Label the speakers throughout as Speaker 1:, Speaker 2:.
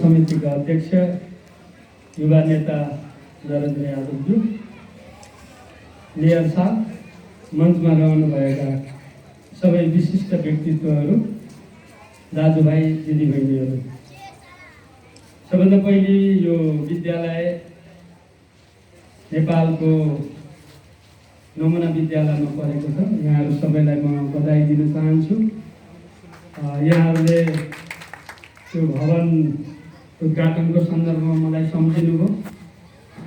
Speaker 1: समितिका अध्यक्ष युवा नेता नरेन्द्र यादवज्यू, मेयर साहब, मञ्चमा रहनुभएका सबै विशिष्ट व्यक्तित्वहरू, दाजुभाइ दिदीबहिनीहरू, सबभन्दा पहिले यो विद्यालय नेपालको नमुना विद्यालयमा परेको छ। यहाँहरू सबैलाई म बधाई दिन चाहन्छु। यहाँहरूले त्यो भवन उद्घाटनको सन्दर्भमा मलाई सम्झिनुभयो,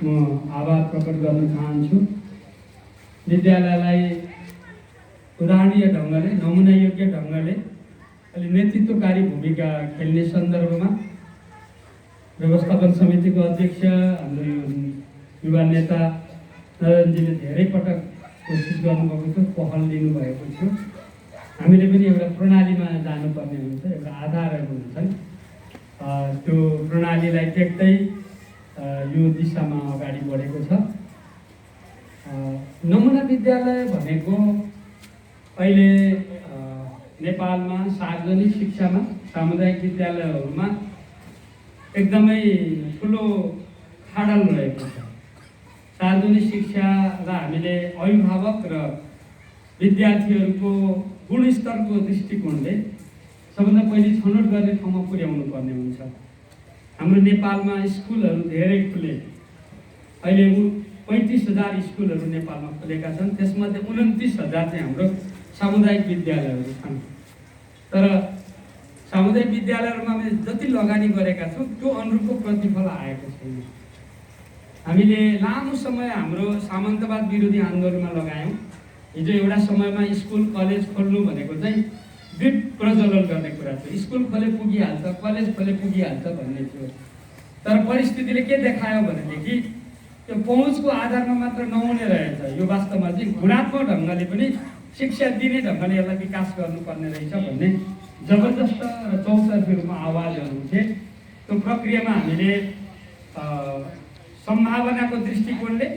Speaker 1: म आभार प्रकट गर्न चाहन्छु। विद्यालयलाई उदाहरणीय ढङ्गले, नमुनायोग्य ढङ्गले अलि नेतृत्वकारी भूमिका खेल्ने सन्दर्भमा व्यवस्थापन समितिको अध्यक्ष हाम्रो युवा नेता नरेन्द्रजीले धेरै पटक कोसिस गर्नुभएको थियो, पहल लिनुभएको थियो। हामीले पनि एउटा प्रणालीमा जानुपर्ने हुन्छ, एउटा आधारहरू हुन्छन्। त्यो प्रणालीलाई टेक्दै यो दिशामा अगाडि बढेको छ। नमुना विद्यालय भनेको अहिले नेपालमा सार्वजनिक शिक्षामा, सामुदायिक विद्यालयहरूमा एकदमै ठुलो खाडल रहेको छ। सार्वजनिक शिक्षालाई हामीले अभिभावक र विद्यार्थीहरूको गुणस्तरको दृष्टिकोणले सबभन्दा पहिले छनौट गर्ने ठाउँमा पुर्याउनु पर्ने हुन्छ। हाम्रो नेपालमा स्कुलहरू धेरै खुले, अहिले 35,000 स्कुलहरू नेपालमा खुलेका छन्। त्यसमध्ये 29,000 चाहिँ हाम्रो सामुदायिक विद्यालयहरू छन्। तर सामुदायिक विद्यालयहरूमा हामीले जति लगानी गरेका छौँ त्यो अनुरूपको प्रतिफल आएको छैन। हामीले लामो समय हाम्रो सामन्तवाद विरोधी आन्दोलनमा लगायौँ। हिजो एउटा समयमा स्कुल कलेज खोल्नु भनेको चाहिँ विप प्रज्वलन गर्ने कुरा थियो। स्कुल खोले पुगिहाल्छ, कलेज खोले पुगिहाल्छ भन्ने थियो। तर परिस्थितिले के देखायो भनेदेखि त्यो पहुँचको आधारमा मात्र नहुने रहेछ। यो वास्तवमा चाहिँ गुणात्मक ढङ्गले पनि शिक्षा दिने ढङ्गले यसलाई विकास गर्नुपर्ने रहेछ भन्ने जबरजस्त र चौतर्फी रूपमा आवाजहरू उठे। त्यो प्रक्रियामा हामीले सम्भावनाको दृष्टिकोणले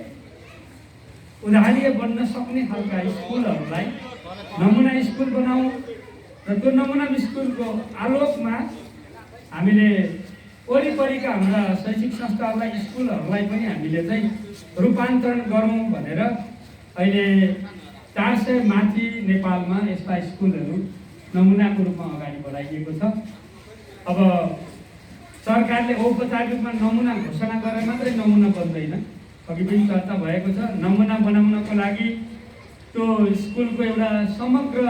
Speaker 1: उदाहरणीय बन्न सक्ने खालका स्कुलहरूलाई नमुना स्कुल बनाऊ र त्यो नमुना स्कुलको आलोकमा हामीले वरिपरिका हाम्रा शैक्षिक संस्थाहरूलाई, स्कुलहरूलाई पनि हामीले चाहिँ रूपान्तरण गरौँ भनेर अहिले 400 माथि नेपालमा यस्ता स्कुलहरू नमुनाको रूपमा अगाडि बढाइएको छ। अब सरकारले औपचारिक रूपमा नमुना घोषणा गरेर मात्रै नमुना बन्दैन। अघि पनि चर्चा भएको छ। नमुना बनाउनको लागि त्यो स्कुलको एउटा समग्र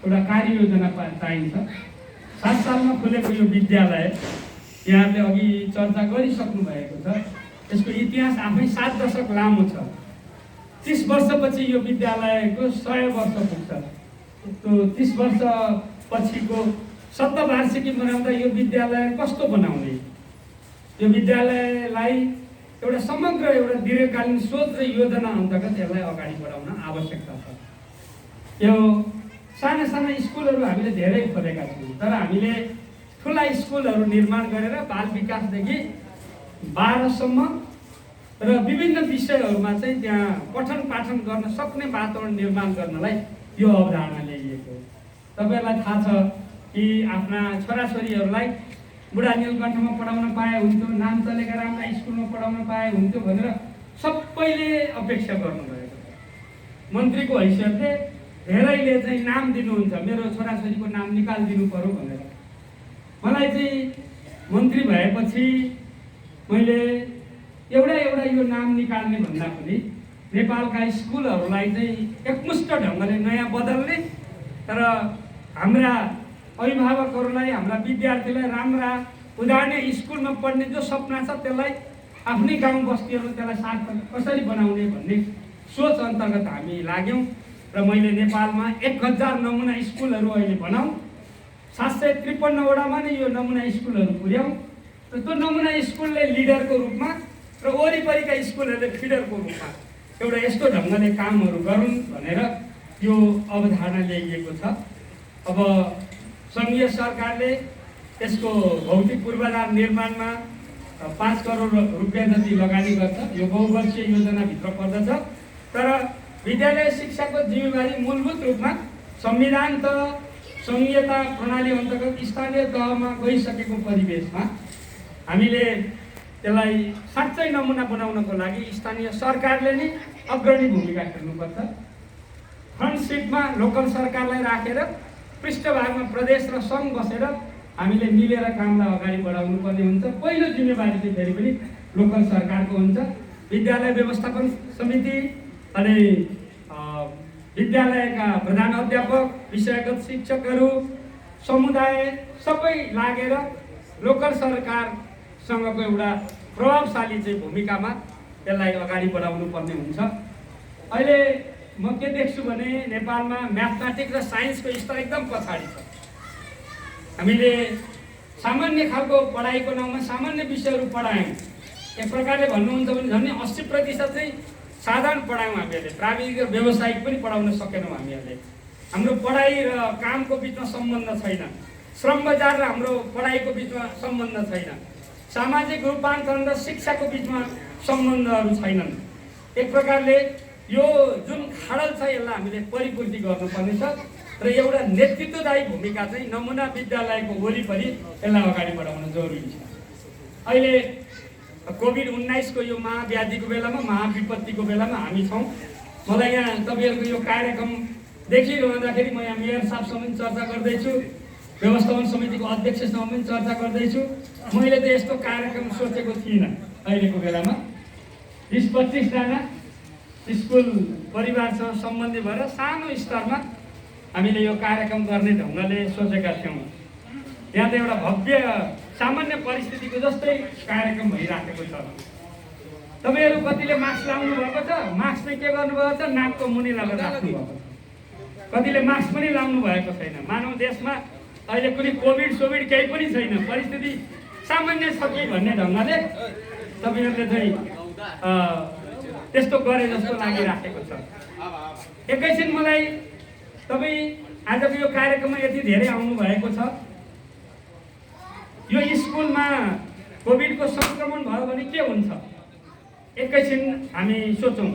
Speaker 1: एउटा कार्ययोजना चाहिन्छ। 7 सालमा खुलेको यो विद्यालय यहाँले अघि चर्चा गरिसक्नु भएको छ। यसको इतिहास आफै 7 दशक लामो छ। 30 वर्षपछि यो विद्यालयको 100 वर्ष पुग्छ। त्यो 30 वर्ष पछिको शतवार्षिकी मनाउँदा यो विद्यालय कस्तो बनाउने, यो विद्यालयलाई एउटा समग्र एउटा दीर्घकालीन सोच र योजना अन्तर्गत यसलाई अगाडि बढाउन आवश्यकता छ। यो साना साना स्कुलहरू हामीले धेरै खोलेका छौँ, तर हामीले ठुला स्कुलहरू निर्माण गरेर बाल विकासदेखि 12 सम्म र विभिन्न विषयहरूमा चाहिँ त्यहाँ पठन पाठन गर्न सक्ने वातावरण निर्माण गर्नलाई यो अवधारणा ल्याइएको हो। तपाईँहरूलाई थाहा छ कि आफ्ना छोराछोरीहरूलाई बुढा नीलकण्ठमा पढाउन पाए हुन्थ्यो, नाम चलेका राम्रा स्कुलमा पढाउन पाए हुन्थ्यो भनेर सबैले अपेक्षा गर्नुभएको छ। मन्त्रीको हैसियतले धेरैले चाहिँ नाम दिनुहुन्छ, मेरो छोराछोरीको नाम निकालिदिनु पर्यो भनेर। मलाई चाहिँ मन्त्री भएपछि मैले एउटा यो नाम निकाल्ने भन्दा पनि नेपालका स्कुलहरूलाई चाहिँ एकमुष्ट ढङ्गले नयाँ बदल्ने तर हाम्रा अभिभावकहरूलाई, हाम्रा विद्यार्थीलाई राम्रा उदाहरणीय स्कुलमा पढ्ने जो सपना छ त्यसलाई आफ्नै गाउँ बस्तीहरू त्यसलाई सार्थक कसरी बनाउने भन्ने सोच अन्तर्गत हामी लाग्यौँ। र मैले नेपालमा 1000 नमुना स्कुलहरू अहिले बनाऊँ, 753 वडामा नै यो नमुना स्कुलहरू पुर्याउँ र त्यो नमुना स्कुलले लिडरको रूपमा र वरिपरिका स्कुलहरूले फिडरको रूपमा एउटा यस्तो ढङ्गले कामहरू गरून् भनेर यो अवधारणा ल्याइएको छ। अब सङ्घीय सरकारले यसको भौतिक पूर्वाधार निर्माणमा 5 करोड रुपियाँ जति लगानी गर्छ। यो बहुवर्षीय योजनाभित्र पर्दछ। तर विद्यालय शिक्षाको जिम्मेवारी मूलभूत रूपमा संविधान त संघीयता प्रणाली अन्तर्गत स्थानीय तहमा गइसकेको परिवेशमा हामीले त्यसलाई साँच्चै नमुना बनाउनको लागि स्थानीय सरकारले नै अग्रणी भूमिका खेल्नुपर्छ। फ्रन्ट सिटमा लोकल सरकारलाई राखेर पृष्ठभागमा प्रदेश र सङ्घ बसेर हामीले मिलेर कामलाई अगाडि बढाउनु पर्ने हुन्छ। पहिलो जिम्मेवारी चाहिँ फेरि पनि लोकल सरकारको हुन्छ। विद्यालय व्यवस्थापन समिति अनि विद्यालयका प्रधान अध्यापक, विषयगत शिक्षकहरू, समुदाय सबै लागेर लोकल सरकारसँगको एउटा प्रभावशाली चाहिँ भूमिकामा त्यसलाई अगाडि बढाउनु पर्ने हुन्छ। अहिले म के देख्छु भने नेपालमा म्याथमेटिक्स र साइन्सको स्तर एकदम पछाडि छ। हामीले सामान्य खालको पढाइको नाउँमा सामान्य विषयहरू पढायौँ। एक प्रकारले भन्नुहुन्छ भने झन्डै 80% चाहिँ साधारण पढायौँ हामीहरूले, प्राविधिक र व्यावसायिक पनि पढाउन सकेनौँ हामीहरूले। हाम्रो पढाइ र कामको बिचमा सम्बन्ध छैन, श्रम बजार र हाम्रो पढाइको बिचमा सम्बन्ध छैन, सामाजिक रूपान्तरण र शिक्षाको बिचमा सम्बन्धहरू छैनन्। एक प्रकारले यो जुन खाडल छ यसलाई हामीले परिपूर्ति गर्नुपर्ने छ र एउटा नेतृत्वदायी भूमिका चाहिँ नमुना विद्यालयको वरिपरि यसलाई अगाडि बढाउन जरुरी छ। अहिले कोभिड-19 को यो महाव्याधिको बेलामा, महाविपत्तिको बेलामा हामी छौँ। मलाई यहाँ तपाईँहरूको यो कार्यक्रम देखिरहँदाखेरि म यहाँ मेयर साहबसँग पनि चर्चा गर्दैछु, व्यवस्थापन समितिको अध्यक्षसँग पनि चर्चा गर्दैछु। मैले त यस्तो कार्यक्रम सोचेको थिइनँ। अहिलेको बेलामा 20-25 जना स्कुल परिवारसँग सम्बन्धी भएर सानो स्तरमा हामीले यो कार्यक्रम गर्ने ढङ्गले सोचेका थियौँ। यहाँ त एउटा भव्य सामान्य परिस्थितिको जस्तै कार्यक्रम भइराखेको छ। तपाईँहरू कतिले मास्क लाउनु भएको छ, मास्क चाहिँ के गर्नुभएको छ, नाकको मुनि लगाएर राख्नु भएको छ। कतिले मास्क पनि लाउनु भएको छैन। मानव देशमा अहिले कुनै कोभिड केही पनि छैन, परिस्थिति सामान्य छ कि भन्ने ढङ्गले तपाईँहरूले चाहिँ त्यस्तो गरे जस्तो लागिराखेको छ। एकैछिन मलाई तपाईँ आजको यो कार्यक्रममा यति धेरै आउनु भएको छ। यो स्कुलमा कोभिडको सङ्क्रमण भयो भने के हुन्छ? एकैछिन हामी सोचौँ।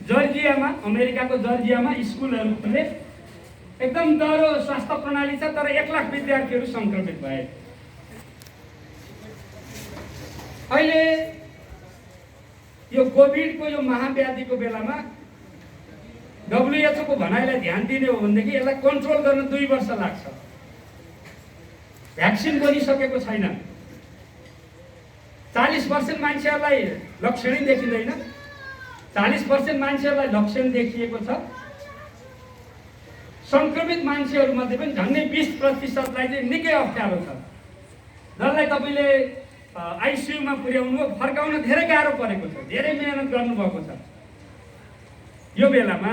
Speaker 1: जर्जियामा, अमेरिकाको जर्जियामा स्कुलहरू खुले, एकदम दह्रो स्वास्थ्य प्रणाली छ, तर 1 लाख विद्यार्थीहरू सङ्क्रमित भए। अहिले यो कोभिडको यो महाव्याधिको बेलामा WHO को भनाइलाई ध्यान दिने हो भनेदेखि यसलाई कन्ट्रोल गर्न 2 वर्ष लाग्छ। भ्याक्सिन बनिसकेको छैन। 40% मान्छेहरूलाई लक्षणै देखिँदैन, 40% मान्छेहरूलाई लक्षण देखिएको छ। सङ्क्रमित मान्छेहरूमध्ये पनि झन्डै 20%लाई चाहिँ निकै अप्ठ्यारो छ, जसलाई तपाईँले आइसियुमा पुर्याउनु, फर्काउन धेरै गाह्रो परेको छ, धेरै मेहनत गर्नुभएको छ। यो बेलामा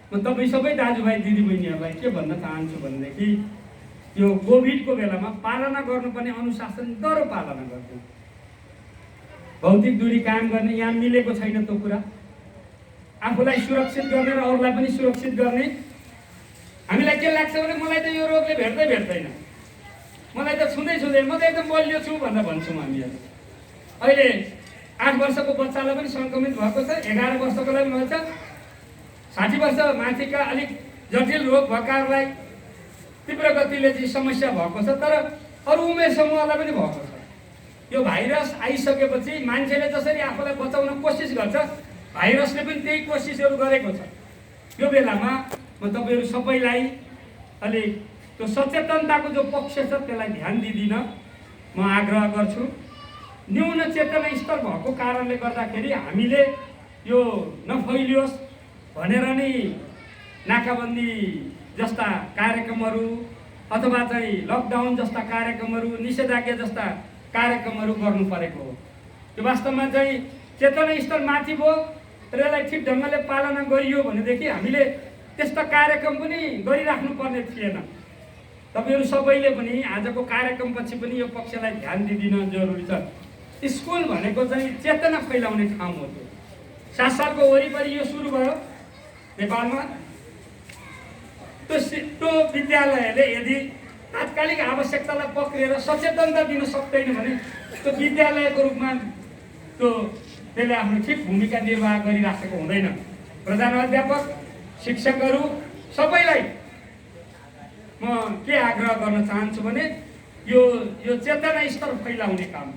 Speaker 1: म तपाईँ सबै दाजुभाइ दिदीबहिनीहरूलाई के भन्न चाहन्छु भनेदेखि यो कोभिडको बेलामा पालना गर्नुपर्ने अनुशासन दह्रो पालना गर्नु, भौतिक दूरी कायम गर्ने, यहाँ मिलेको छैन त्यो कुरा। आफूलाई सुरक्षित गर्ने र अरूलाई पनि सुरक्षित गर्ने। हामीलाई के लाग्छ भने मलाई त यो रोगले भेट्दैन, मलाई त छुँदै, म त एकदम बलियो छु भनेर भन्छौँ हामीहरू। अहिले 8 वर्षको बच्चालाई पनि सङ्क्रमित भएको छ, 11 वर्षकोलाई पनि भन्छ, 60 वर्ष माथिका अलिक जटिल रोग भएकाहरूलाई तीव्र गतिले चाहिँ समस्या भएको छ, तर अरू उमेर समूहलाई पनि भएको छ। यो भाइरस आइसकेपछि मान्छेले जसरी आफूलाई बचाउन कोसिस गर्छ, भाइरसले पनि त्यही कोसिसहरू गरेको छ। यो बेलामा म तपाईँहरू सबैलाई अलि त्यो सचेतनताको जो पक्ष छ त्यसलाई ध्यान दिदिन म आग्रह गर्छु। न्यून चेतना स्तर भएको कारणले गर्दाखेरि हामीले यो नफैलियोस् भनेर नै नाकाबन्दी जस्ता कार्यक्रमहरू अथवा चाहिँ लकडाउन जस्ता कार्यक्रमहरू, निषेधाज्ञा जस्ता कार्यक्रमहरू गर्नु परेको हो। त्यो वास्तवमा चाहिँ चेतना स्तर माथि भयो र यसलाई ठिक ढङ्गले पालना गरियो भनेदेखि हामीले त्यस्ता कार्यक्रम पनि गरिराख्नु पर्ने थिएन। तपाईँहरू सबैले पनि आजको कार्यक्रमपछि पनि यो पक्षलाई ध्यान दिदिन जरुरी छ। स्कुल भनेको चाहिँ चेतना फैलाउने ठाउँ हो। त्यो 7 सालको वरिपरि यो सुरु भयो नेपालमा। त्यो विद्यालयले यदि तात्कालिक आवश्यकतालाई पक्रेर सचेतनता दिन सक्दैन भने त्यो विद्यालयको रूपमा त्यसले आफ्नो ठिक भूमिका निर्वाह गरिराखेको हुँदैन। प्रधान अध्यापक, शिक्षकहरू सबैलाई म के आग्रह गर्न चाहन्छु भने यो यो चेतना स्तर फैलाउने काम,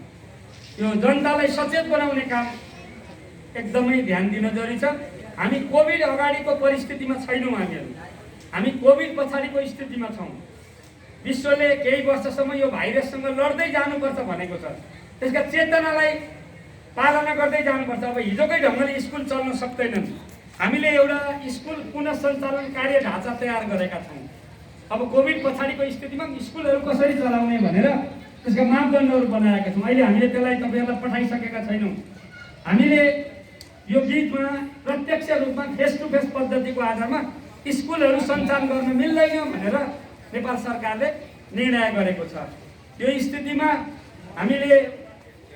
Speaker 1: यो जनतालाई सचेत बनाउने काम एकदमै ध्यान दिन जरुरी छ। हामी कोभिड अगाडिको परिस्थितिमा छैनौँ, हामी कोभिड पछाडिको स्थितिमा छौँ। विश्वले केही वर्षसम्म यो भाइरससँग लड्दै जानुपर्छ भनेको छ। त्यसका चेतनालाई पालना गर्दै जानुपर्छ। अब हिजोकै ढङ्गले स्कुल चल्न सक्दैनन्। हामीले एउटा स्कुल पुनः सञ्चालन कार्य ढाँचा तयार गरेका छौँ। अब कोभिड पछाडिको स्थितिमा स्कुलहरू कसरी चलाउने भनेर त्यसका मापदण्डहरू बनाएका छौँ। अहिले हामीले त्यसलाई तपाईँहरूलाई पठाइसकेका छैनौँ। हामीले यो बिचमा प्रत्यक्ष रूपमा फेस टु फेस पद्धतिको आधारमा स्कुलहरू सञ्चालन गर्न मिल्दैन भनेर नेपाल सरकारले निर्णय गरेको छ। यो स्थितिमा हामीले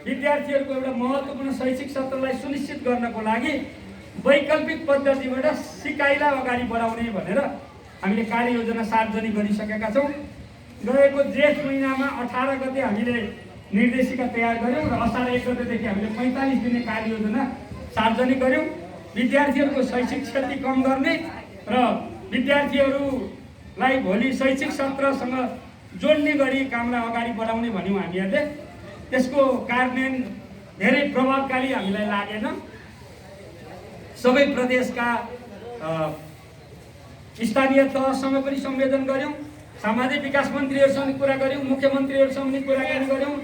Speaker 1: विद्यार्थीहरूको एउटा महत्त्वपूर्ण शैक्षिक सत्रलाई सुनिश्चित गर्नको लागि वैकल्पिक पद्धतिबाट सिकाइलाई अगाडि बढाउने भनेर हामीले कार्ययोजना सार्वजनिक गरिसकेका छौँ। गएको जेठ महिनामा 18 गते हामीले निर्देशिका तयार गऱ्यौँ र असार 1 गतेदेखि हामीले 45 दिने कार्ययोजना सार्वजनिक गऱ्यौँ। विद्यार्थीहरूको शैक्षिक क्षति कम गर्ने र विद्यार्थीहरूलाई भोलि शैक्षिक सत्रसँग जोड्ने गरी कामलाई अगाडि बढाउने भन्यौँ हामीहरूले। त्यसको कार्यान्वयन धेरै प्रभावकारी हामीलाई लागेन। सबै प्रदेशका स्थानीय तहसँग पनि संवेदन गऱ्यौँ, सामाजिक विकास मन्त्रीहरूसँग कुरा गऱ्यौँ, मुख्यमन्त्रीहरूसँग पनि कुराकानी गऱ्यौँ,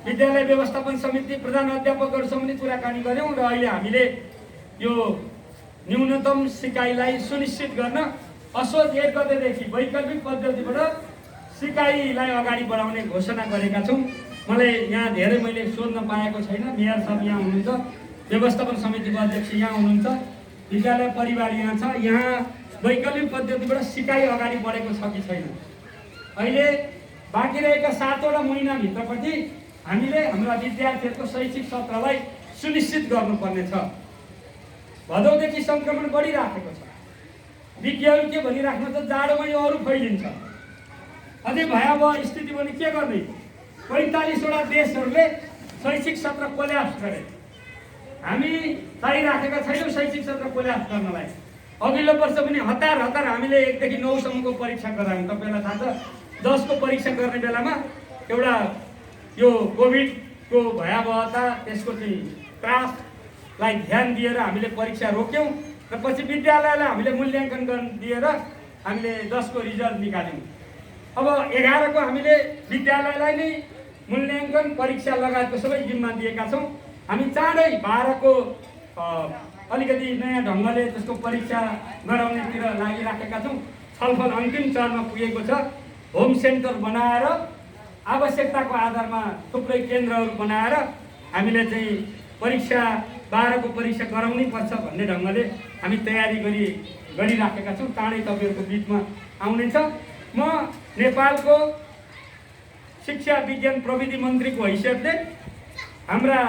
Speaker 1: विद्यालय व्यवस्थापन समिति प्रधान अध्यापकहरूसँग पनि कुराकानी गऱ्यौँ र अहिले हामीले यो न्यूनतम सिकाइलाई सुनिश्चित गर्न असोज 1 गतेदेखि वैकल्पिक पद्धतिबाट सिकाइलाई अगाडि बढाउने घोषणा गरेका छौँ। मलाई यहाँ धेरै मैले सोध्न पाएको छैन। मेयर साहब यहाँ हुनुहुन्छ, व्यवस्थापन समितिको अध्यक्ष यहाँ हुनुहुन्छ, विद्यालय परिवार यहाँ छ। यहाँ वैकल्पिक पद्धतिबाट सिकाइ अगाडि बढेको छ कि छैन? अहिले बाँकी रहेका 7वटा महिनाभित्रपछि हामीले हाम्रा विद्यार्थीहरूको शैक्षिक सत्रलाई सुनिश्चित गर्नुपर्ने छ। भदौदेखि सङ्क्रमण बढिराखेको छ। विज्ञहरू के भनिराख्नु छ, जाडोमा यो अरू फैलिन्छ। अझै भयावह स्थिति भने के गर्ने? 45वटा देशहरूले शैक्षिक सत्र कोल्याप्स गरे। हामी चाहिराखेका छैनौँ शैक्षिक सत्र कोल्याप्स गर्नलाई। अघिल्लो वर्ष पनि हतार हामीले 1 देखि 9 सम्मको परीक्षा गरायौँ। तपाईँलाई थाहा छ, 10 को परीक्षा गर्ने बेलामा एउटा यो कोभिडको भयावहता, त्यसको चाहिँ त्रासलाई ध्यान दिएर हामीले परीक्षा रोक्यौँ र पछि विद्यालयलाई हामीले मूल्याङ्कन दिएर हामीले 10 को रिजल्ट निकाल्यौँ। अब 11 को हामीले विद्यालयलाई नै मूल्याङ्कन परीक्षा लगायतको सबै जिम्मा दिएका छौँ। हामी चाँडै 12 को अलिकति नयाँ ढङ्गले त्यसको परीक्षा गराउनेतिर लागिराखेका छौँ। छलफल अन्तिम चरणमा पुगेको छ। होम सेन्टर बनाएर आवश्यकताको आधारमा थुप्रै केन्द्रहरू बनाएर हामीले चाहिँ परीक्षा 12 को परीक्षा गराउनै पर्छ भन्ने ढङ्गले हामी तयारी गरिराखेका छौँ। चाँडै तपाईँहरूको बिचमा आउनेछ। म नेपालको शिक्षा विज्ञान प्रविधि मन्त्रीको हैसियतले हाम्रा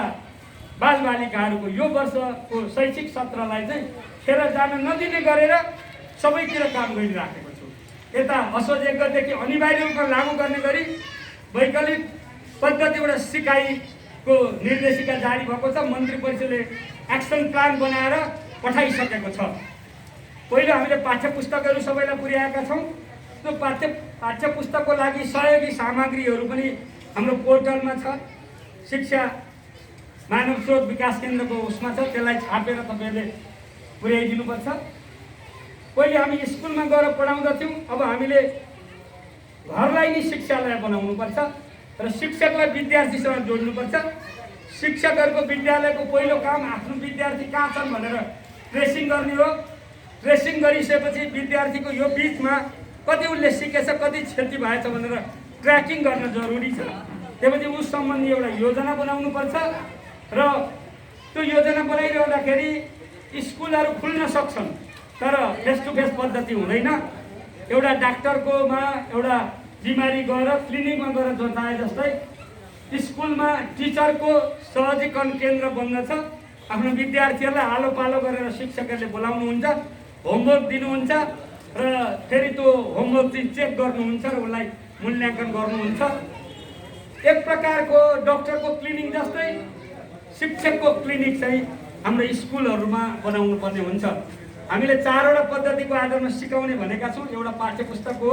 Speaker 1: बालबालिकाहरूको यो वर्षको शैक्षिक सत्रलाई चाहिँ खेर जान नदिने गरेर सबैतिर काम गरिराखेको छु। यता असोज 1 गतेदेखि अनिवार्य रूपमा लागू गर्ने गरी वैकल्पिक पद्धतिबाट सिकाइको निर्देशिका जारी भएको छ। मन्त्री परिषदले एक्सन प्लान बनाएर पठाइसकेको छ। पहिलो हामीले पाठ्य पुस्तकहरू सबैलाई पुर्याएका छौँ। त्यो पाठ्य पुस्तकको लागि सहयोगी सामग्रीहरू पनि हाम्रो पोर्टलमा छ। शिक्षा मानव स्रोत विकास केन्द्रको उसमा छ, त्यसलाई छापेर तपाईँहरूले पुर्याइदिनुपर्छ। पहिले हामी स्कुलमा गएर पढाउँदथ्यौँ, अब हामीले घरलाई नै शिक्षालय बनाउनुपर्छ र शिक्षकलाई विद्यार्थीसँग जोड्नुपर्छ। शिक्षकहरूको विद्यालयको पहिलो काम आफ्नो विद्यार्थी कहाँ छन् भनेर ट्रेसिङ गर्ने हो। ट्रेसिङ गरिसकेपछि विद्यार्थीको यो बिचमा कति उसले सिकेछ, कति क्षति भएछ भनेर ट्र्याकिङ गर्न जरुरी छ। त्यसपछि उस सम्बन्धी एउटा योजना बनाउनुपर्छ र त्यो योजना बनाइरहँदाखेरि स्कुलहरू खुल्न सक्छन्, तर फेस टु फेस पद्धति हुँदैन। एउटा डाक्टरकोमा एउटा बिमारी गएर क्लिनिकमा गएर जोताए जस्तै स्कुलमा टिचरको सहजीकरण केन्द्र बन्दछ। आफ्नो विद्यार्थीहरूलाई आलो पालो गरेर शिक्षकहरूले बोलाउनुहुन्छ, होमवर्क दिनुहुन्छ र फेरि त्यो होमवर्क चाहिँ चेक गर्नुहुन्छ र उसलाई मूल्याङ्कन गर्नुहुन्छ। एक प्रकारको डाक्टरको क्लिनिक जस्तै शिक्षकको क्लिनिक चाहिँ हाम्रो स्कुलहरूमा बनाउनु पर्ने हुन्छ। हामीले 4वटा पद्धतिको आधारमा सिकाउने भनेका छौँ। एउटा पाठ्य पुस्तक हो,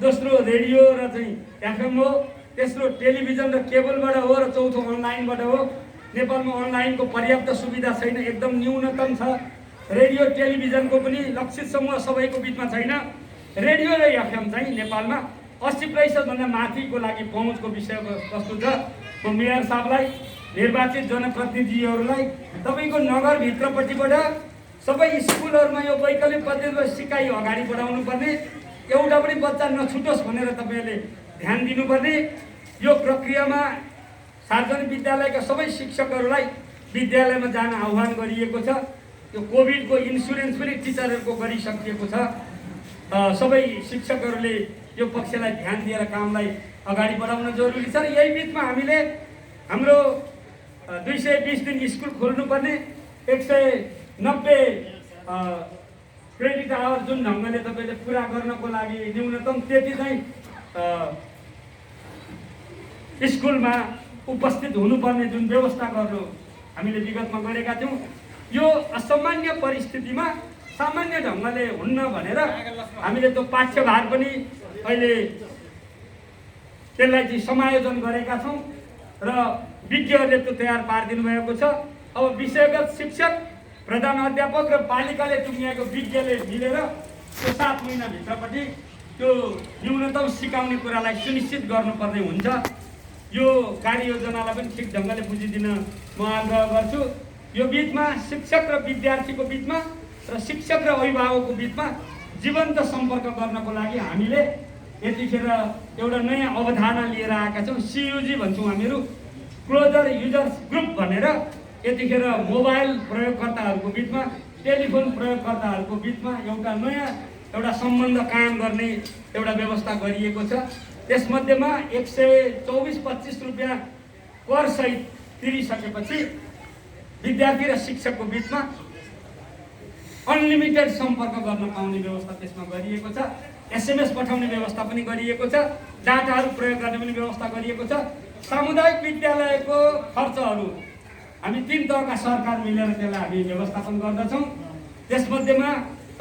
Speaker 1: दोस्रो रेडियो र चाहिँ एफएम हो, तेस्रो टेलिभिजन र केबलबाट हो र चौथो अनलाइनबाट हो। नेपालमा अनलाइनको पर्याप्त सुविधा छैन, एकदम न्यूनतम छ। रेडियो टेलिभिजनको पनि लक्षित समूह सबैको बिचमा छैन। रेडियो र एफएम चाहिँ नेपालमा 80% भन्दा माथिको लागि पहुँचको विषयवस्तु छ। म मेयर साहबलाई, निर्वाचित जनप्रतिनिधिहरूलाई तपाईँको नगरभित्रपट्टिबाट सबै स्कुलहरूमा यो वैकल्पिक पद्धतिमा सिकाइ अगाडि बढाउनु पर्ने, एउटा पनि बच्चा नछुटोस् भनेर तपाईँहरूले ध्यान दिनुपर्ने। यो प्रक्रियामा सार्वजनिक विद्यालयका सबै शिक्षकहरूलाई विद्यालयमा जान आह्वान गरिएको छ। यो कोभिडको इन्सुरेन्स पनि टिचरहरूको गरिसकिएको छ। सबै शिक्षकहरूले यो पक्षलाई ध्यान दिएर कामलाई अगाडि बढाउन जरुरी छ। र यही बिचमा हामीले हाम्रो 220 दिन स्कुल खोल्नुपर्ने, 190 क्रेडिट आवर जुन ढङ्गले तपाईँले पुरा गर्नको लागि न्यूनतम त्यति चाहिँ स्कुलमा उपस्थित हुनुपर्ने जुन व्यवस्था गर्नु हामीले विगतमा गरेका थियौँ, यो असामान्य परिस्थितिमा सामान्य ढङ्गले हुन्न भनेर हामीले त्यो पाठ्यभार पनि अहिले त्यसलाई चाहिँ समायोजन गरेका छौँ र विज्ञहरूले त्यो तयार पारिदिनु भएको छ। अब विषयगत शिक्षक, प्रधान अध्यापक र पालिकाले टुङ्ग्याएको विज्ञले मिलेर त्यो 7 महिनाभित्रपट्टि त्यो न्यूनतम सिकाउने कुरालाई सुनिश्चित गर्नुपर्ने हुन्छ। यो कार्ययोजनालाई पनि ठिक ढङ्गले बुझिदिन म आग्रह गर्छु। यो बिचमा शिक्षक र विद्यार्थीको बिचमा र शिक्षक र अभिभावकको बिचमा जीवन्त सम्पर्क गर्नको लागि हामीले यतिखेर एउटा नयाँ अवधारणा लिएर आएका छौँ। CUG भन्छौँ हामीहरू, क्लोजर युजर्स ग्रुप भनेर। यतिखेर मोबाइल प्रयोगकर्ताहरूको बिचमा, टेलिफोन प्रयोगकर्ताहरूको बिचमा एउटा सम्बन्ध कायम गर्ने एउटा व्यवस्था गरिएको छ। त्यसमध्येमा 124-25 रुपियाँ कर सहित तिरिसकेपछि विद्यार्थी र शिक्षकको बिचमा अनलिमिटेड सम्पर्क गर्न पाउने व्यवस्था त्यसमा गरिएको छ। SMS पठाउने व्यवस्था पनि गरिएको छ। डाटाहरू प्रयोग गर्ने पनि व्यवस्था गरिएको छ। सामुदायिक विद्यालयको खर्चहरू हामी 3 तहका सरकार मिलेर त्यसलाई हामी व्यवस्थापन गर्दछौँ। त्यसमध्येमा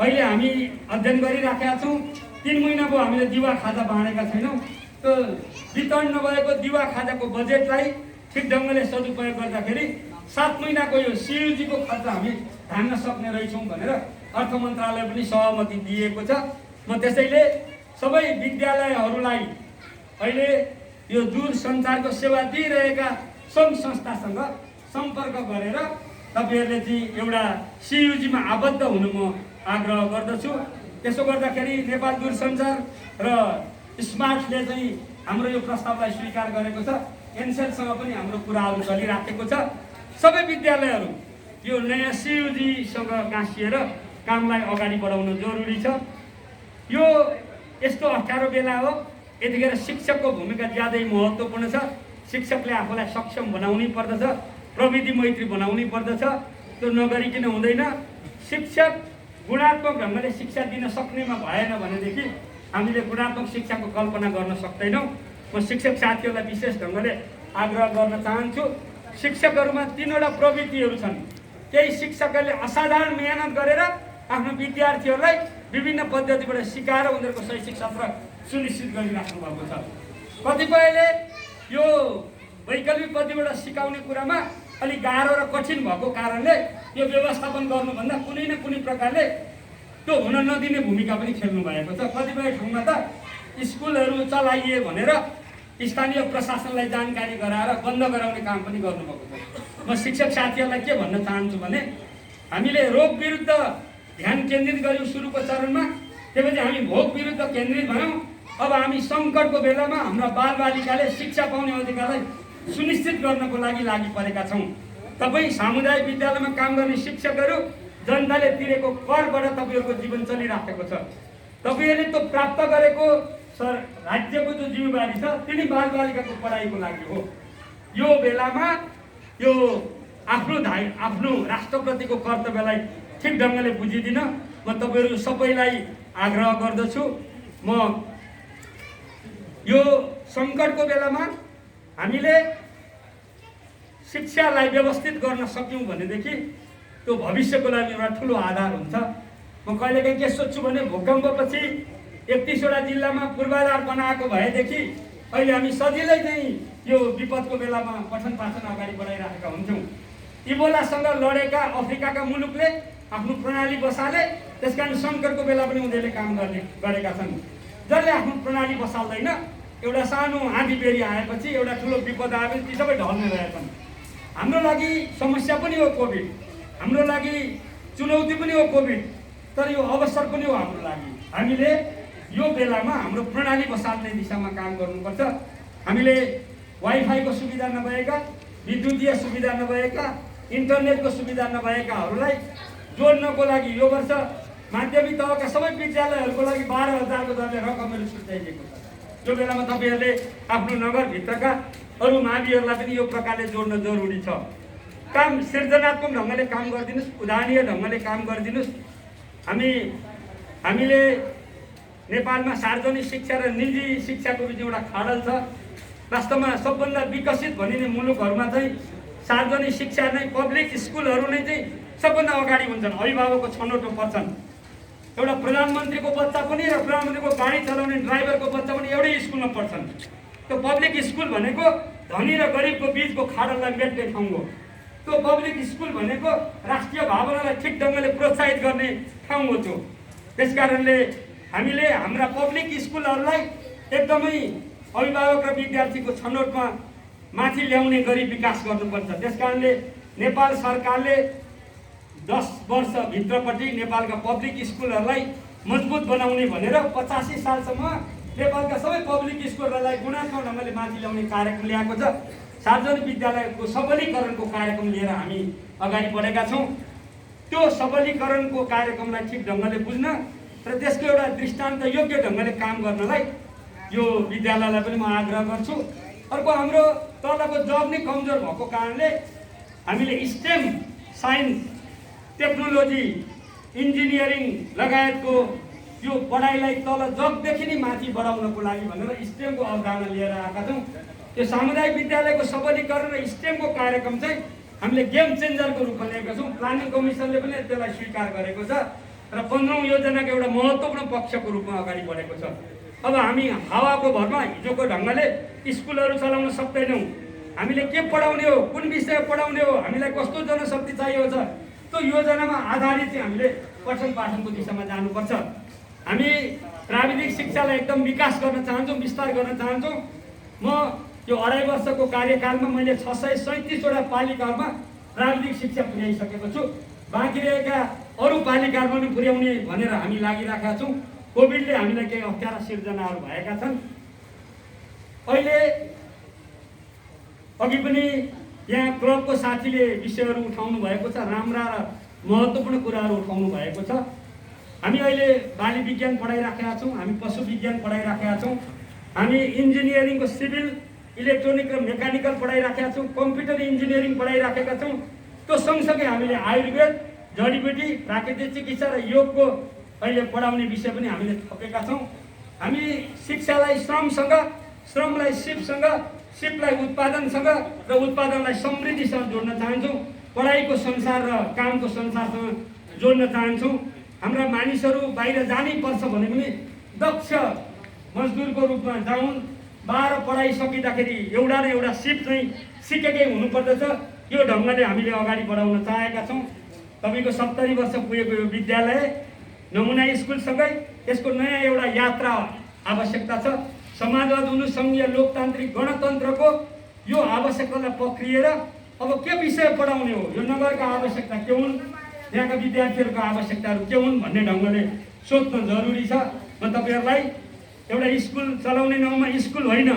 Speaker 1: अहिले हामी अध्ययन गरिराखेका छौँ। 3 महिना भयो हामीले दिवा खाजा बाँडेका छैनौँ। त्यो वितरण नभएको दिवा खाजाको बजेटलाई ठिक ढङ्गले सदुपयोग गर्दाखेरि 7 महिनाको यो CUG को खर्च हामी धान्न सक्ने रहेछौँ भनेर अर्थ मन्त्रालय पनि सहमति दिएको छ। म त्यसैले सबै विद्यालयहरूलाई अहिले यो दूरसञ्चारको सेवा दिइरहेका सङ्घ संस्थासँग सम्पर्क गरेर तपाईँहरूले चाहिँ एउटा CUG मा आबद्ध हुनु म आग्रह गर्दछु। त्यसो गर्दाखेरि नेपाल दूरसञ्चार र स्मार्टले चाहिँ हाम्रो यो प्रस्तावलाई स्वीकार गरेको छ। एनसेलसँग पनि हाम्रो कुराहरू चलिराखेको छ। सबै विद्यालयहरू यो नयाँ CUG सँग गाँसिएर कामलाई अगाडि बढाउन जरुरी छ। यो यस्तो अप्ठ्यारो बेला हो, यतिखेर शिक्षकको भूमिका ज्यादै महत्त्वपूर्ण छ। शिक्षकले आफूलाई सक्षम बनाउनै पर्दछ, प्रविधि मैत्री बनाउनै पर्दछ। त्यो नगरिकन हुँदैन। शिक्षक गुणात्मक ढङ्गले शिक्षा दिन सक्नेमा भएन भनेदेखि हामीले गुणात्मक शिक्षाको कल्पना गर्न सक्दैनौँ। म शिक्षक साथीहरूलाई विशेष ढङ्गले आग्रह गर्न चाहन्छु। शिक्षकहरूमा 3वटा प्रवृत्तिहरू छन्। केही शिक्षकहरूले असाधारण मेहनत गरेर आफ्नो विद्यार्थीहरूलाई विभिन्न पद्धतिबाट सिकाएर उनीहरूको शैक्षिक सत्र सुनिश्चित गरिराख्नु भएको छ। कतिपयले यो वैकल्पिक पद्धतिबाट सिकाउने कुरामा अलिक गाह्रो र कठिन भएको कारणले यो व्यवस्थापन गर्नुभन्दा कुनै न कुनै प्रकारले त्यो हुन नदिने भूमिका पनि खेल्नु भएको छ। कतिपय ठाउँमा त स्कुलहरू चलाइए भनेर स्थानीय प्रशासनलाई जानकारी गराएर बन्द गराउने काम पनि गर्नुभएको छ। म शिक्षक साथीहरूलाई के भन्न चाहन्छु भने हामीले रोग विरुद्ध ध्यान केन्द्रित गर्यौँ सुरुको चरणमा, त्यसपछि हामी भोग विरुद्ध केन्द्रित भयौँ। अब हामी सङ्कटको बेलामा हाम्रा बालबालिकाले शिक्षा पाउने अधिकारलाई सुनिश्चित गर्नको लागि परेका छौँ। तपाईँ सामुदायिक विद्यालयमा काम गर्ने शिक्षकहरू जनताले तिरेको करबाट तपाईँहरूको जीवन चलिराखेको छ। तपाईँहरूले त्यो प्राप्त गरेको राज्यको जो जिम्मेवारी छ तिनी बालबालिकाको पढाइको लागि हो। यो बेलामा यो आफ्नो राष्ट्रप्रतिको कर्तव्यलाई ठिक ढङ्गले बुझिदिन म तपाईँहरू सबैलाई आग्रह गर्दछु। म यो सङ्कटको बेलामा हामीले शिक्षालाई व्यवस्थित गर्न सक्यौँ भनेदेखि त्यो भविष्यको लागि एउटा ठुलो आधार हुन्छ। म कहिलेकाहीँ के सोच्छु भने भूकम्पपछि 31वटा जिल्लामा पूर्वाधार बनाएको भएदेखि अहिले हामी सजिलै चाहिँ यो विपदको बेलामा पठन पाठन अगाडि बढाइराखेका हुन्थ्यौँ। इबोलासँग लडेका अफ्रिकाका मुलुकले आफ्नो प्रणाली बसाले, त्यसकारण सङ्कटको बेला पनि उनीहरूले काम गरेका छन्। जसले आफ्नो प्रणाली बसाल्दैन, एउटा सानो आँधी बेरी आएपछि, एउटा ठुलो विपद आएपछि ती सबै ढल्ने रहेछन्। हाम्रो लागि समस्या पनि हो कोभिड, हाम्रो लागि चुनौती पनि हो कोभिड, तर यो अवसर पनि हो हाम्रो लागि। हामीले यो बेलामा हाम्रो प्रणाली बसाल्ने दिशामा काम गर्नुपर्छ। हामीले वाइफाईको सुविधा नभएका, विद्युतीय सुविधा नभएका, इन्टरनेटको सुविधा नभएकाहरूलाई जोड्नको लागि यो वर्ष माध्यमिक तहका सबै विद्यालयहरूको लागि 12,000को दरले रकमहरू छुट्याइएको छ। यो बेलामा तपाईँहरूले आफ्नो नगरभित्रका अरू माविहरूलाई पनि यो प्रकारले जोड्न जरुरी छ। काम सृजनात्मक ढङ्गले काम गरिदिनुहोस्, उदाहरणीय ढङ्गले काम गरिदिनुहोस्। हामीले नेपालमा सार्वजनिक शिक्षा र निजी शिक्षाको बिच एउटा खाडल छ। वास्तवमा सबभन्दा विकसित भनिने मुलुकहरूमा चाहिँ सार्वजनिक शिक्षा नै, पब्लिक स्कुलहरू नै चाहिँ सबभन्दा अगाडि हुन्छन्। अभिभावकको छनौटमा पर्छन्। एउटा प्रधानमन्त्रीको बच्चा पनि र प्रधानमन्त्रीको गाडी चलाउने ड्राइभरको बच्चा पनि एउटै स्कुलमा पढ्छन्। त्यो पब्लिक स्कुल भनेको धनी र गरिबको बिचको खाडललाई मेट्ने ठाउँ हो। त्यो पब्लिक स्कुल भनेको राष्ट्रिय भावनालाई ठिक ढङ्गले प्रोत्साहित गर्ने ठाउँ हो त्यो। त्यसकारणले हामीले हाम्रा पब्लिक स्कुलहरूलाई एकदमै अभिभावक र विद्यार्थीको छनौटमा माथि ल्याउने गरी विकास गर्नुपर्छ। त्यसकारणले नेपाल सरकारले 10 वर्षभित्रपट्टि नेपालका पब्लिक स्कुलहरूलाई मजबुत बनाउने भनेर 85 सालसम्म नेपालका सबै पब्लिक स्कुलहरूलाई गुणात्मक ढङ्गले माथि ल्याउने कार्यक्रम ल्याएको छ। सार्वजनिक विद्यालयको सबलीकरणको कार्यक्रम लिएर हामी अगाडि बढेका छौँ। त्यो सबलीकरणको कार्यक्रमलाई ठिक ढङ्गले बुझ्न र त्यसको एउटा दृष्टान्त योग्य ढङ्गले काम गर्नलाई यो विद्यालयलाई पनि म आग्रह गर्छु। अर्को, हाम्रो तलको जब नै कमजोर भएको कारणले हामीले स्टेम, साइन्स, टेक्नोलोजी, इन्जिनियरिङ लगायतको यो पढाइलाई तल जगदेखि नै माथि बढाउनको लागि भनेर स्टेमको अवधारणा लिएर आएका छौँ। त्यो सामुदायिक विद्यालयको सबलीकरण र स्टेमको कार्यक्रम चाहिँ हामीले गेम चेन्जरको रूपमा लिएका छौँ। प्लानिङ कमिसनले पनि त्यसलाई स्वीकार गरेको छ र 15औं योजनाको एउटा महत्त्वपूर्ण पक्षको रूपमा अगाडि बढेको छ। अब हामी हावाको भरमा हिजोको ढङ्गले स्कुलहरू चलाउन सक्दैनौँ। हामीले के पढाउने हो, कुन विषय पढाउने हो, हामीलाई कस्तो जनशक्ति चाहिएको छ, त्यो योजनामा आधारित चाहिँ हामीले पठन पाठनको दिशामा जानुपर्छ। हामी प्राविधिक शिक्षालाई एकदम विकास गर्न चाहन्छौँ, विस्तार गर्न चाहन्छौँ। म यो 2.5 वर्षको कार्यकालमा मैले 637वटा पालिकाहरूमा प्राविधिक शिक्षा पुर्याइसकेको छु। बाँकी रहेका अरू पालिकाहरूमा पनि पुर्याउने भनेर हामी लागिरहेका छौँ। कोभिडले हामीलाई केही अप्ठ्यारा सिर्जनाहरू भएका छन्। अहिले अघि पनि यहाँ क्लबको साथीले विषयहरू उठाउनु भएको छ, राम्रा र महत्त्वपूर्ण कुराहरू उठाउनु भएको छ। हामी अहिले बाली विज्ञान पढाइराखेका छौँ, हामी पशु विज्ञान पढाइराखेका छौँ, हामी इन्जिनियरिङको सिभिल, इलेक्ट्रोनिक र मेकानिकल पढाइराखेका छौँ, कम्प्युटर इन्जिनियरिङ पढाइराखेका छौँ। त्यो सँगसँगै हामीले आयुर्वेद, जडीबुटी, प्राकृतिक चिकित्सा र योगको अहिले पढाउने विषय पनि हामीले थपेका छौँ। हामी शिक्षालाई श्रमसँग, श्रमलाई सिपसँग, सिपलाई उत्पादनसँग र उत्पादनलाई समृद्धिसँग जोड्न चाहन्छौँ। पढाइको संसार र कामको संसारसँग जोड्न चाहन्छौँ। हाम्रा मानिसहरू बाहिर जानै पर्छ भने पनि दक्ष मजदुरको रूपमा जाउन्। 12 पढाइ सकिँदाखेरि एउटा न एउटा सिप चाहिँ सिकेकै हुनुपर्दछ। यो ढङ्गले हामीले अगाडि बढाउन चाहेका छौँ। तपाईँको 70 वर्ष पुगेको यो विद्यालय नमुना स्कुलसँगै यसको नयाँ एउटा यात्रा आवश्यकता छ। समाजवाद हुनु, सङ्घीय लोकतान्त्रिक गणतन्त्रको यो आवश्यकतालाई पक्रिएर अब के विषय पढाउने हो, यो नगरका आवश्यकता के हुन्, यहाँका विद्यार्थीहरूको आवश्यकताहरू के हुन् भन्ने ढङ्गले सोध्न जरुरी छ। म तपाईँहरूलाई एउटा स्कुल चलाउने नाउँमा स्कुल होइन,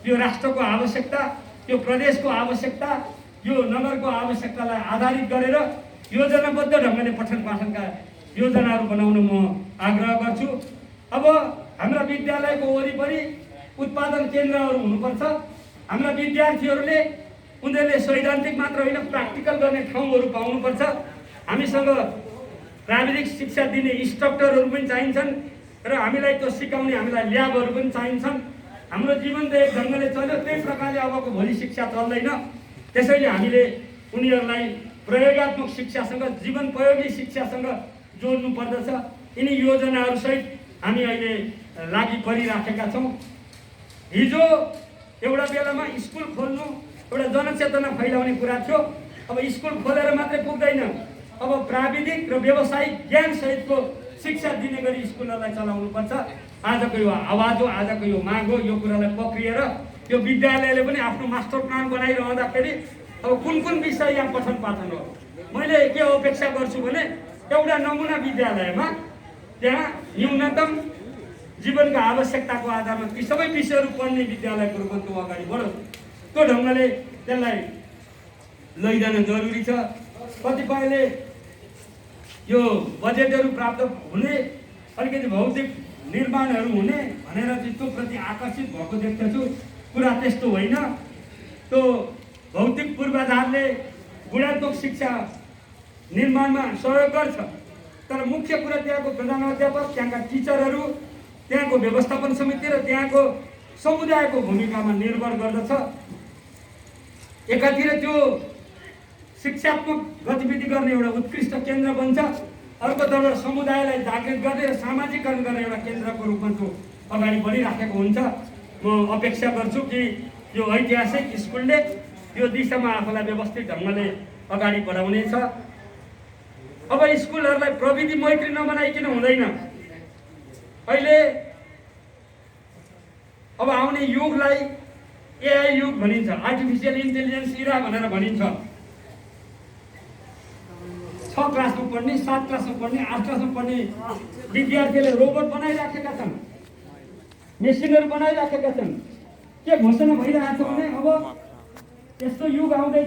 Speaker 1: यो राष्ट्रको आवश्यकता, यो प्रदेशको आवश्यकता, यो नगरको आवश्यकतालाई आधारित गरेर योजनाबद्ध ढङ्गले पठन पाठनका योजनाहरू बनाउन म आग्रह गर्छु। अब हाम्रा विद्यालयको वरिपरि उत्पादन केन्द्रहरू हुनुपर्छ। हाम्रा विद्यार्थीहरूले उनीहरूले सैद्धान्तिक मात्र होइन, प्र्याक्टिकल गर्ने ठाउँहरू पाउनुपर्छ। हामीसँग प्राविधिक शिक्षा दिने इन्स्ट्रक्टरहरू पनि चाहिन्छन् र हामीलाई त्यो सिकाउने हामीलाई ल्याबहरू पनि चाहिन्छन्। हाम्रो जीवन त एक ढङ्गले चल्यो, त्यही प्रकारले अबको भोलि शिक्षा चल्दैन। त्यसैले हामीले उनीहरूलाई प्रयोगात्मक शिक्षासँग, जीवनोपयोगी शिक्षासँग जोड्नु पर्दछ। यिनी योजनाहरूसहित हामी अहिले लागि परिराखेका छौँ। हिजो एउटा बेलामा स्कुल खोल्नु एउटा जनचेतना फैलाउने कुरा थियो। अब स्कुल खोलेर मात्रै पुग्दैन, अब प्राविधिक र व्यावसायिक ज्ञान सहितको शिक्षा दिने गरी स्कुलहरूलाई चलाउनुपर्छ। आजको यो आवाज हो, आजको यो माग हो। यो कुरालाई पक्रिएर यो विद्यालयले पनि आफ्नो मास्टर प्लान बनाइरहँदाखेरि अब कुन कुन विषय यहाँ पठन पाठन हो। मैले के अपेक्षा गर्छु भने एउटा नमुना विद्यालयमा त्यहाँ न्यूनतम जीवनका आवश्यकताको आधारमा ती सबै विषयहरू पढ्ने विद्यालयको रूपमा त्यो अगाडि बढोस्। त्यो ढङ्गले त्यसलाई लैजान जरुरी छ। कतिपयले यो बजेटहरू प्राप्त हुने, अलिकति भौतिक निर्माणहरू हुने भनेर चाहिँ त्यो प्रति आकर्षित भएको देख्दछु। कुरा त्यस्तो होइन। त्यो भौतिक पूर्वाधारले गुणात्मक शिक्षा निर्माणमा सहयोग गर्छ, तर मुख्य कुरा त्यहाँको प्रधानाध्यापक, त्यहाँका टिचरहरू, त्यहाँको व्यवस्थापन समिति र त्यहाँको समुदायको भूमिकामा निर्भर गर्दछ। एकातिर त्यो शिक्षात्मक गतिविधि गर्ने एउटा उत्कृष्ट केन्द्र बन्छ, अर्कोतर्फ समुदायलाई जागृत गर्ने र सामाजिकरण गर्ने एउटा केन्द्रको रूपमा त्यो अगाडि बढिराखेको हुन्छ। म अपेक्षा गर्छु कि यो ऐतिहासिक स्कुलले यो दिशामा आफूलाई व्यवस्थित ढङ्गले अगाडि बढाउनेछ। अब स्कुलहरूलाई प्रविधि मैत्री नबनाइकन हुँदैन। अहिले अब आउने युगलाई एआई युग भनिन्छ, आर्टिफिसियल इन्टेलिजेन्स इरा भनेर भनिन्छ। 6 क्लासमा पढ्ने, 7 क्लासमा पढ्ने, 8 क्लासमा पढ्ने विद्यार्थीले रोबोट बनाइराखेका छन्, मेसिनहरू बनाइराखेका छन्। के घोषणा भइरहेको छ भने अब यस्तो युग आउँदैछ